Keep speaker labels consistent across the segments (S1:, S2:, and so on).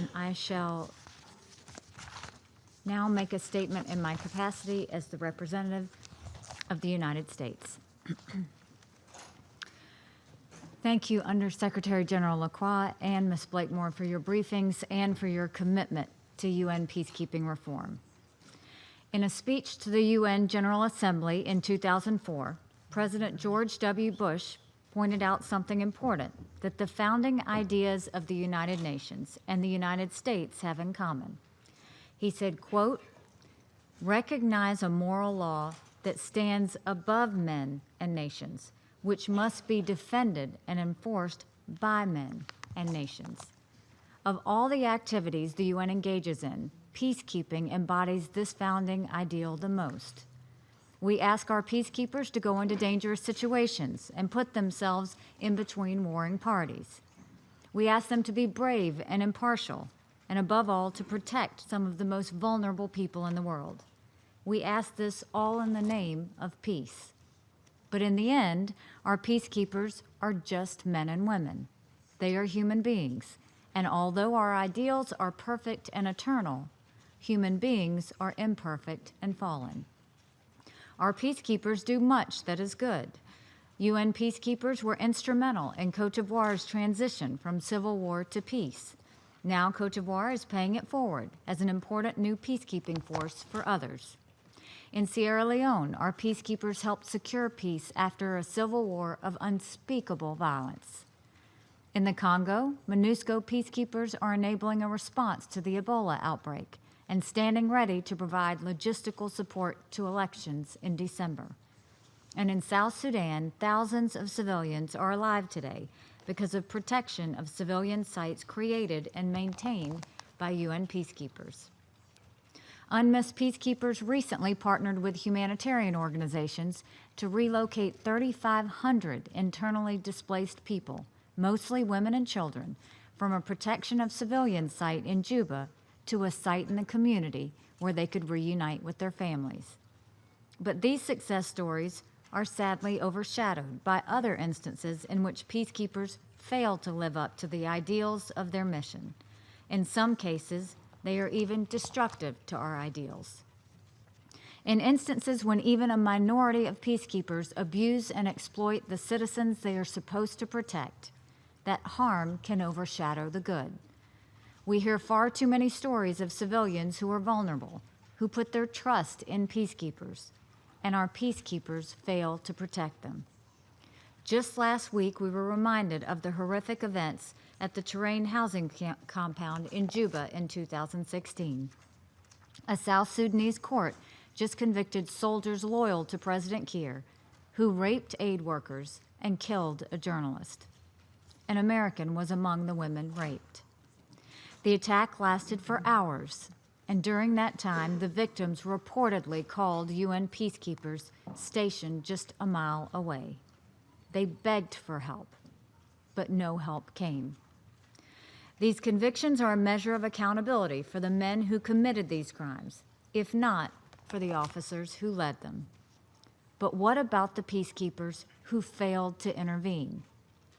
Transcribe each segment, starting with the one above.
S1: and I shall now make a statement in my capacity as the representative of the United States. Thank you, Undersecretary General Lacroix and Ms. Blakemore, for your briefings and for your commitment to UN peacekeeping reform. In a speech to the UN General Assembly in 2004, President George W. Bush pointed out something important that the founding ideas of the United Nations and the United States have in common. He said, quote, "Recognize a moral law that stands above men and nations, which must be defended and enforced by men and nations." Of all the activities the UN engages in, peacekeeping embodies this founding ideal the most. We ask our peacekeepers to go into dangerous situations and put themselves in between warring parties. We ask them to be brave and impartial, and above all, to protect some of the most vulnerable people in the world. We ask this all in the name of peace. But in the end, our peacekeepers are just men and women. They are human beings, and although our ideals are perfect and eternal, human beings are imperfect and fallen. Our peacekeepers do much that is good. UN peacekeepers were instrumental in Côte d'Ivoire's transition from civil war to peace. Now Côte d'Ivoire is paying it forward as an important new peacekeeping force for others. In Sierra Leone, our peacekeepers helped secure peace after a civil war of unspeakable violence. In the Congo, MONUSCO peacekeepers are enabling a response to the Ebola outbreak and standing ready to provide logistical support to elections in December. And in South Sudan, thousands of civilians are alive today because of protection of civilian sites created and maintained by UN peacekeepers. UNMISS peacekeepers recently partnered with humanitarian organizations to relocate 3,500 internally displaced people, mostly women and children, from a protection of civilian site in Juba to a site in the community where they could reunite with their families. But these success stories are sadly overshadowed by other instances in which peacekeepers fail to live up to the ideals of their mission. In some cases, they are even destructive to our ideals. In instances when even a minority of peacekeepers abuse and exploit the citizens they are supposed to protect, that harm can overshadow the good. We hear far too many stories of civilians who are vulnerable, who put their trust in peacekeepers, and our peacekeepers fail to protect them. Just last week, we were reminded of the horrific events at the Terrain housing compound in Juba in 2016. A South Sudanese court just convicted soldiers loyal to President Kiir, who raped aid workers and killed a journalist. An American was among the women raped. The attack lasted for hours, and during that time, the victims reportedly called UN peacekeepers stationed just a mile away. They begged for help, but no help came. These convictions are a measure of accountability for the men who committed these crimes, if not for the officers who led them. But what about the peacekeepers who failed to intervene?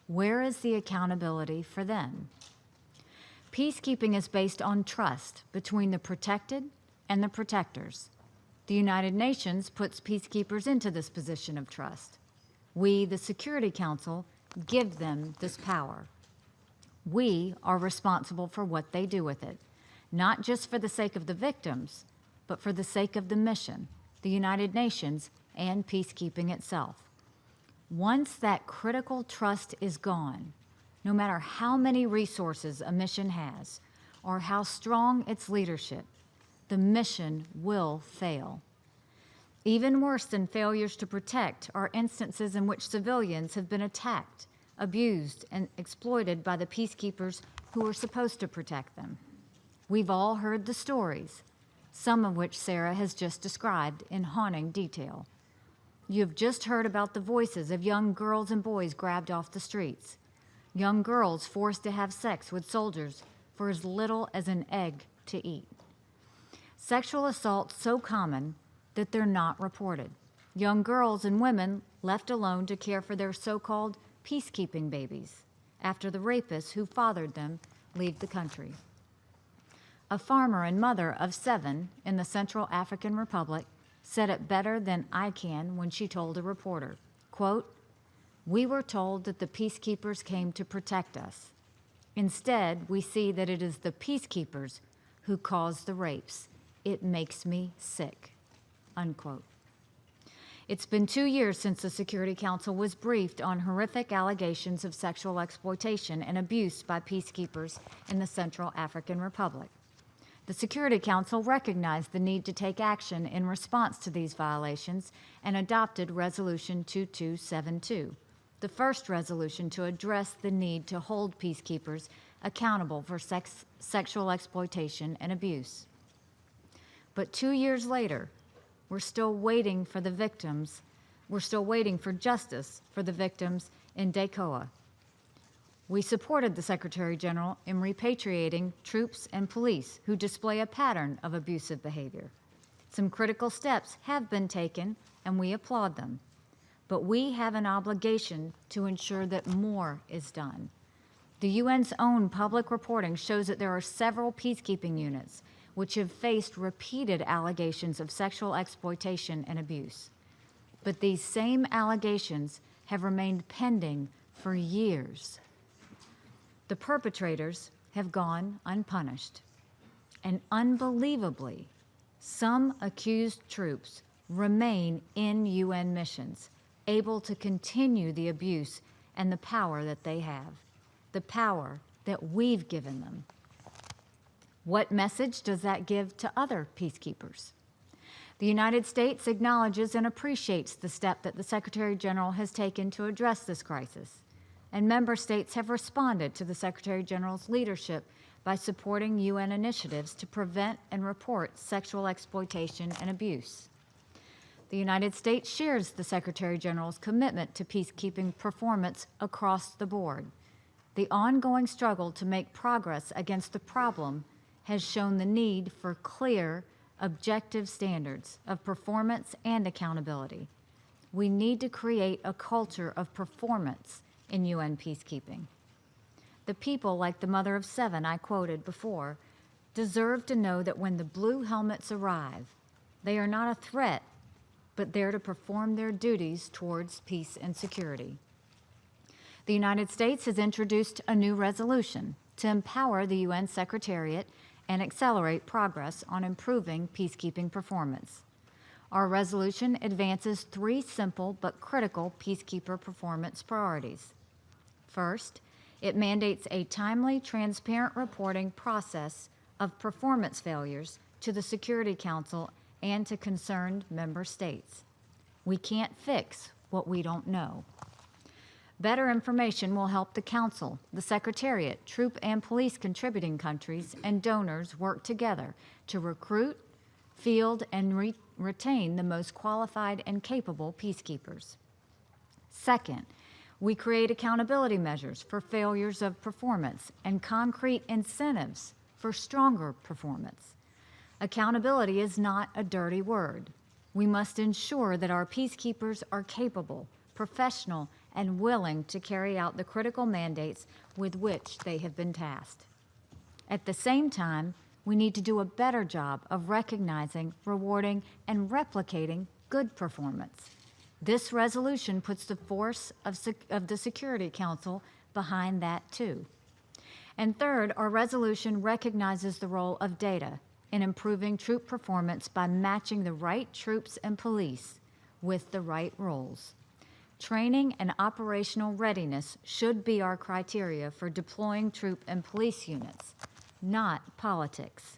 S1: Where is the accountability for them? Peacekeeping is based on trust between the protected and the protectors. The United Nations puts peacekeepers into this position of trust. We, the Security Council, give them this power. We are responsible for what they do with it, not just for the sake of the victims, but for the sake of the mission, the United Nations, and peacekeeping itself. Once that critical trust is gone, no matter how many resources a mission has or how strong its leadership, the mission will fail. Even worse than failures to protect are instances in which civilians have been attacked, abused, and exploited by the peacekeepers who are supposed to protect them. We've all heard the stories, some of which Sarah has just described in haunting detail. You've just heard about the voices of young girls and boys grabbed off the streets, young girls forced to have sex with soldiers for as little as an egg to eat. Sexual assaults so common that they're not reported. Young girls and women left alone to care for their so-called peacekeeping babies after the rapists who fathered them leave the country. a farmer and mother of 7 in the Central African Republic, said it better than I can when she told a reporter, quote, "We were told that the peacekeepers came to protect us. Instead, we see that it is the peacekeepers who caused the rapes. It makes me sick," unquote. It's been 2 years since the Security Council was briefed on horrific allegations of sexual exploitation and abuse by peacekeepers in the Central African Republic. The Security Council recognized the need to take action in response to these violations and adopted Resolution 2272, the first resolution to address the need to hold peacekeepers accountable for sexual exploitation and abuse. But 2 years later, we're still waiting for justice for the victims in Dakoa. We supported the Secretary General in repatriating troops and police who display a pattern of abusive behavior. Some critical steps have been taken, and we applaud them. But we have an obligation to ensure that more is done. The UN's own public reporting shows that there are several peacekeeping units which have faced repeated allegations of sexual exploitation and abuse. But these same allegations have remained pending for years. The perpetrators have gone unpunished. And unbelievably, some accused troops remain in UN missions, able to continue the abuse and the power that they have, the power that we've given them. What message does that give to other peacekeepers? The United States acknowledges and appreciates the step that the Secretary General has taken to address this crisis, and member states have responded to the Secretary General's leadership by supporting UN initiatives to prevent and report sexual exploitation and abuse. The United States shares the Secretary General's commitment to peacekeeping performance across the board. The ongoing struggle to make progress against the problem has shown the need for clear, objective standards of performance and accountability. We need to create a culture of performance in UN peacekeeping. The people, like the mother of 7 I quoted before, deserve to know that when the blue helmets arrive, they are not a threat, but there to perform their duties towards peace and security. The United States has introduced a new resolution to empower the UN Secretariat and accelerate progress on improving peacekeeping performance. Our resolution advances 3 simple but critical peacekeeper performance priorities. First, it mandates a timely, transparent reporting process of performance failures to the Security Council and to concerned member states. We can't fix what we don't know. Better information will help the Council, the Secretariat, troop and police contributing countries, and donors work together to recruit, field, and retain the most qualified and capable peacekeepers. Second, we create accountability measures for failures of performance and concrete incentives for stronger performance. Accountability is not a dirty word. We must ensure that our peacekeepers are capable, professional, and willing to carry out the critical mandates with which they have been tasked. At the same time, we need to do a better job of recognizing, rewarding, and replicating good performance. This resolution puts the force of the Security Council behind that too. And third, our resolution recognizes the role of data in improving troop performance by matching the right troops and police with the right roles. Training and operational readiness should be our criteria for deploying troop and police units, not politics.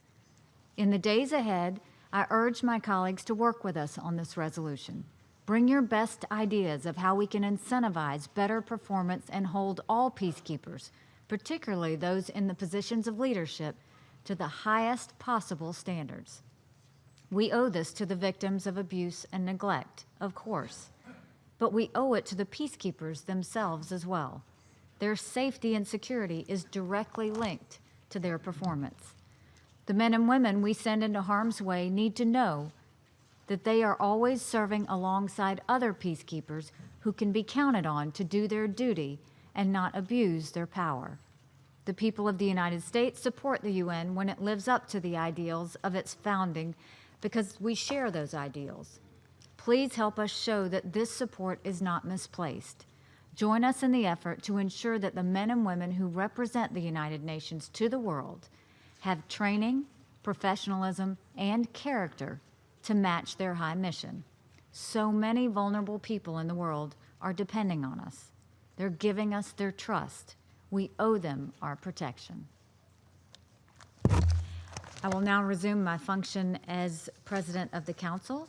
S1: In the days ahead, I urge my colleagues to work with us on this resolution. Bring your best ideas of how we can incentivize better performance and hold all peacekeepers, particularly those in the positions of leadership, to the highest possible standards. We owe this to the victims of abuse and neglect, of course, but we owe it to the peacekeepers themselves as well. Their safety and security is directly linked to their performance. The men and women we send into harm's way need to know that they are always serving alongside other peacekeepers who can be counted on to do their duty and not abuse their power. The people of the United States support the UN when it lives up to the ideals of its founding because we share those ideals. Please help us show that this support is not misplaced. Join us in the effort to ensure that the men and women who represent the United Nations to the world have training, professionalism, and character to match their high mission. So many vulnerable people in the world are depending on us. They're giving us their trust. We owe them our protection. I will now resume my function as President of the Council.